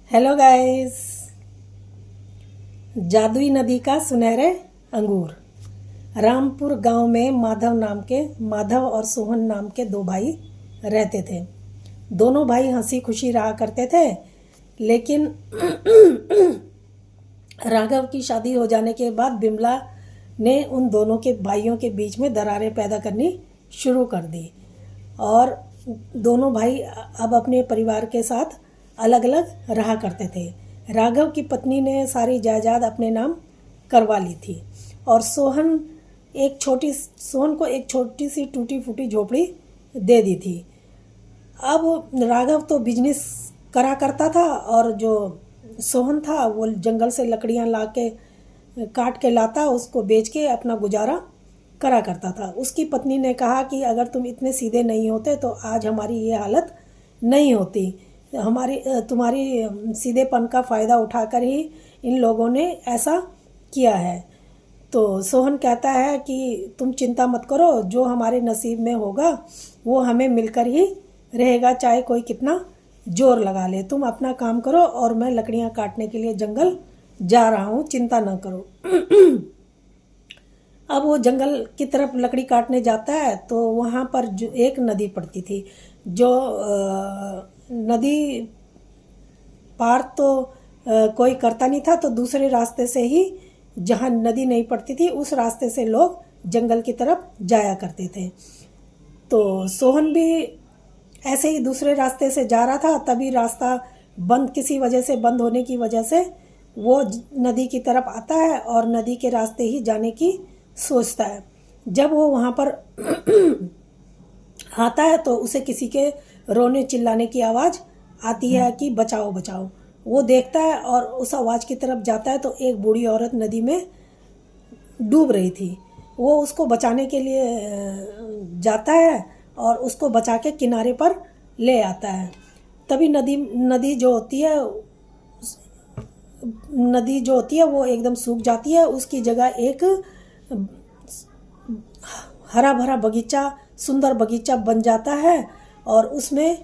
Hello guys. जादुई नदी का सुनहरे अंगूर। रामपुर गांव में माधव और सोहन नाम के दो भाई रहते थे। दोनों भाई हंसी खुशी रहा करते थे, लेकिन राघव की शादी हो जाने के बाद बिमला ने उन दोनों के भाइयों के बीच में दरारें पैदा करनी शुरू कर दी और दोनों भाई अब अपने परिवार के साथ अलग अलग रहा करते थे। राघव की पत्नी ने सारी जायदाद अपने नाम करवा ली थी और सोहन को एक छोटी सी टूटी फूटी झोपड़ी दे दी थी। अब राघव तो बिजनेस करा करता था और जो सोहन था वो जंगल से लकड़ियां ला के काट के लाता, उसको बेच के अपना गुजारा करा करता था। उसकी पत्नी ने कहा कि अगर तुम इतने सीधे नहीं होते तो आज हमारी ये हालत नहीं होती। तुम्हारी सीधेपन का फ़ायदा उठाकर ही इन लोगों ने ऐसा किया है। तो सोहन कहता है कि तुम चिंता मत करो, जो हमारे नसीब में होगा वो हमें मिलकर ही रहेगा, चाहे कोई कितना जोर लगा ले। तुम अपना काम करो और मैं लकड़ियां काटने के लिए जंगल जा रहा हूँ, चिंता न करो। अब वो जंगल की तरफ लकड़ी काटने जाता है तो वहाँ पर जो एक नदी पड़ती थी, जो नदी पार तो कोई करता नहीं था, तो दूसरे रास्ते से ही, जहाँ नदी नहीं पड़ती थी उस रास्ते से लोग जंगल की तरफ जाया करते थे। तो सोहन भी ऐसे ही दूसरे रास्ते से जा रहा था, तभी रास्ता किसी वजह से बंद होने की वजह से वो नदी की तरफ आता है और नदी के रास्ते ही जाने की सोचता है। जब वो वहाँ पर आता है तो उसे किसी के रोने चिल्लाने की आवाज़ आती है कि बचाओ बचाओ। वो देखता है और उस आवाज़ की तरफ जाता है तो एक बूढ़ी औरत नदी में डूब रही थी। वो उसको बचाने के लिए जाता है और उसको बचा के किनारे पर ले आता है। तभी नदी जो होती है वो एकदम सूख जाती है। उसकी जगह एक हरा भरा बगीचा, सुंदर बगीचा बन जाता है और उसमें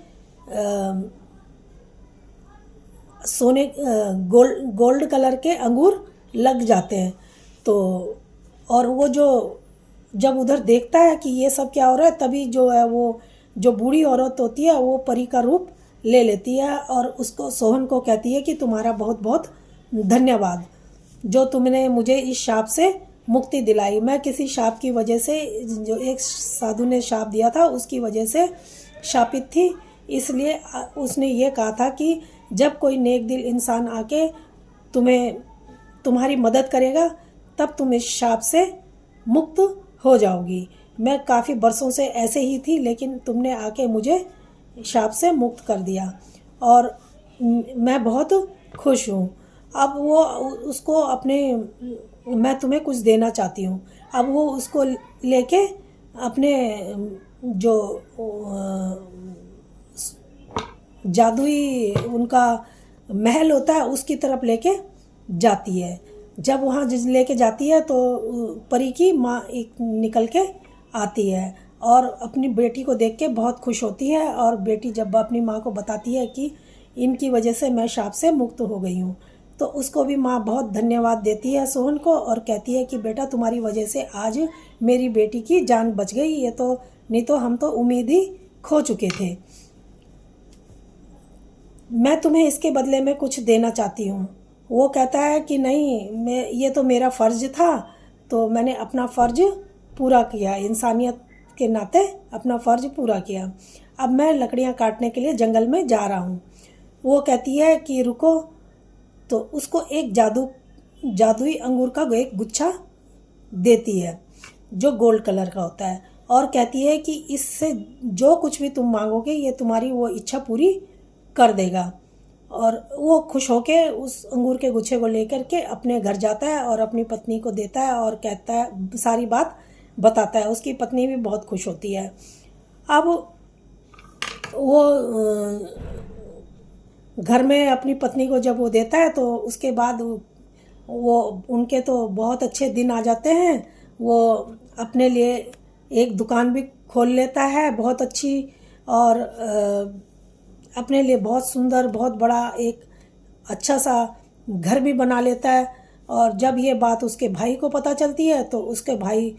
गोल्ड कलर के अंगूर लग जाते हैं। तो और वो जब उधर देखता है कि ये सब क्या हो रहा है, तभी जो है वो जो बूढ़ी औरत होती है वो परी का रूप ले लेती है और उसको सोहन को कहती है कि तुम्हारा बहुत बहुत धन्यवाद, जो तुमने मुझे इस शाप से मुक्ति दिलाई। मैं किसी शाप की वजह से, जो एक साधु ने शाप दिया था उसकी वजह से शापित थी, इसलिए उसने ये कहा था कि जब कोई नेक दिल इंसान आके तुम्हारी मदद करेगा तब तुम इस शाप से मुक्त हो जाओगी। मैं काफ़ी बरसों से ऐसे ही थी, लेकिन तुमने आके मुझे शाप से मुक्त कर दिया और मैं बहुत खुश हूँ। अब वो उसको मैं तुम्हें कुछ देना चाहती हूँ। अब वो उसको लेके अपने जो जादुई उनका महल होता है उसकी तरफ लेके जाती है। जब वहाँ लेके जाती है तो परी की माँ एक निकल के आती है और अपनी बेटी को देख के बहुत खुश होती है। और बेटी जब अपनी माँ को बताती है कि इनकी वजह से मैं शाप से मुक्त हो गई हूँ, तो उसको भी माँ बहुत धन्यवाद देती है सोहन को और कहती है कि बेटा तुम्हारी वजह से आज मेरी बेटी की जान बच गई, ये तो नहीं तो हम तो उम्मीद ही खो चुके थे। मैं तुम्हें इसके बदले में कुछ देना चाहती हूँ। वो कहता है कि नहीं, ये तो मेरा फ़र्ज़ था, तो मैंने अपना फ़र्ज़ पूरा किया, इंसानियत के नाते अपना फ़र्ज़ पूरा किया। अब मैं लकड़ियाँ काटने के लिए जंगल में जा रहा हूँ। वो कहती है कि रुको, तो उसको एक जादुई अंगूर का एक गुच्छा देती है जो गोल्ड कलर का होता है और कहती है कि इससे जो कुछ भी तुम मांगोगे ये तुम्हारी वो इच्छा पूरी कर देगा। और वो खुश होके उस अंगूर के गुच्छे को लेकर के अपने घर जाता है और अपनी पत्नी को देता है और कहता है, सारी बात बताता है। उसकी पत्नी भी बहुत खुश होती है। अब वो घर में अपनी पत्नी को जब वो देता है तो उसके बाद वो उनके तो बहुत अच्छे दिन आ जाते हैं। वो अपने लिए एक दुकान भी खोल लेता है बहुत अच्छी, और अपने लिए बहुत सुंदर, बहुत बड़ा एक अच्छा सा घर भी बना लेता है। और जब ये बात उसके भाई को पता चलती है तो उसके भाई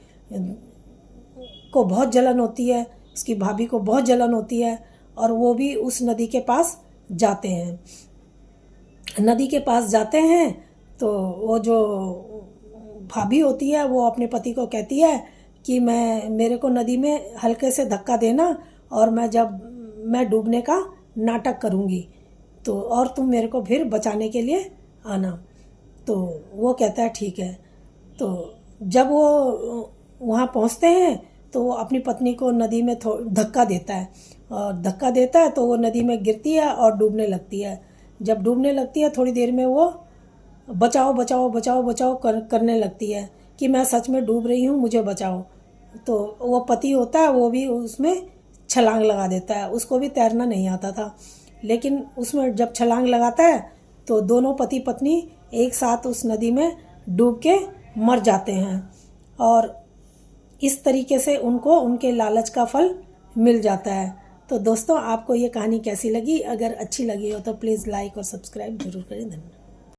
को बहुत जलन होती है, उसकी भाभी को बहुत जलन होती है, और वो भी उस नदी के पास जाते हैं। नदी के पास जाते हैं तो वो जो भाभी होती है वो अपने पति को कहती है कि मेरे को नदी में हल्के से धक्का देना, और मैं डूबने का नाटक करूँगी तो और तुम मेरे को फिर बचाने के लिए आना। तो वो कहता है ठीक है। तो जब वो वहाँ पहुँचते हैं तो वो अपनी पत्नी को नदी में धक्का देता है, और धक्का देता है तो वो नदी में गिरती है और डूबने लगती है। जब डूबने लगती है थोड़ी देर में वो बचाओ बचाओ बचाओ बचाओ करने लगती है कि मैं सच में डूब रही हूँ, मुझे बचाओ। तो वो पति होता है वो भी उसमें छलांग लगा देता है। उसको भी तैरना नहीं आता था, लेकिन उसमें जब छलांग लगाता है तो दोनों पति पत्नी एक साथ उस नदी में डूब के मर जाते हैं। और इस तरीके से उनको उनके लालच का फल मिल जाता है। तो दोस्तों, आपको ये कहानी कैसी लगी? अगर अच्छी लगी हो तो प्लीज़ लाइक और सब्सक्राइब जरूर करें। धन्यवाद।